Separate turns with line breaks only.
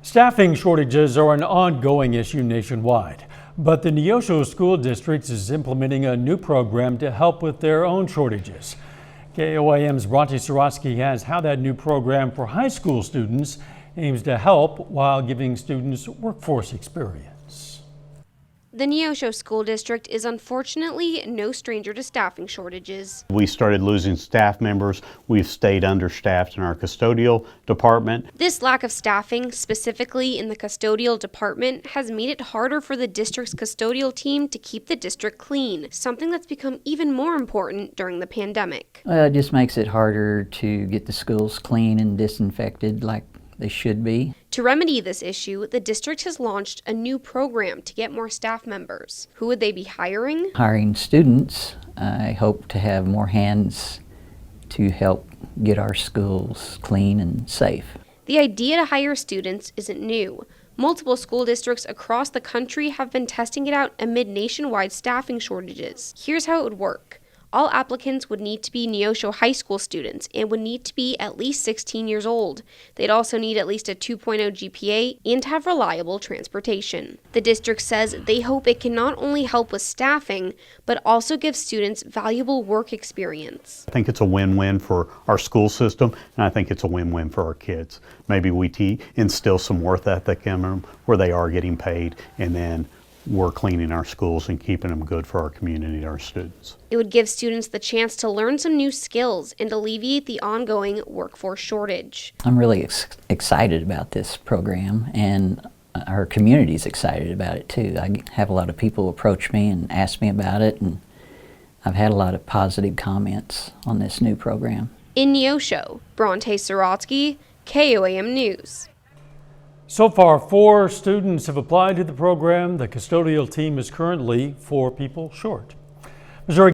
Staffing shortages are an ongoing issue nationwide, but the Neosho School District is implementing a new program to help with their own shortages. KOAM's Bronte Sorotsky has how that new program for high school students aims to help while giving students workforce experience.
The Neosho School District is unfortunately no stranger to staffing shortages.
We started losing staff members. We've stayed understaffed in our custodial department.
This lack of staffing, specifically in the custodial department, has made it harder for the district's custodial team to keep the district clean, something that's become even more important during the pandemic.
It just makes it harder to get the schools clean and disinfected like they should be.
To remedy this issue, the district has launched a new program to get more staff members. Who would they be hiring?
Hiring students. I hope to have more hands to help get our schools clean and safe.
The idea to hire students isn't new. Multiple school districts across the country have been testing it out amid nationwide staffing shortages. Here's how it would work. All applicants would need to be Neosho High School students and would need to be at least 16 years old. They'd also need at least a 2.0 GPA and have reliable transportation. The district says they hope it can not only help with staffing, but also give students valuable work experience.
I think it's a win-win for our school system, and I think it's a win-win for our kids. Maybe we instill some work ethic in them where they are getting paid, and then we're cleaning our schools and keeping them good for our community, our students.
It would give students the chance to learn some new skills and alleviate the ongoing workforce shortage.
I'm really excited about this program, and our community is excited about it too. I have a lot of people approach me and ask me about it, and I've had a lot of positive comments on this new program.
In Neosho, Bronte Sorotsky, KOAM News.
So far, 4 students have applied to the program. The custodial team is currently 4 people short. Missouri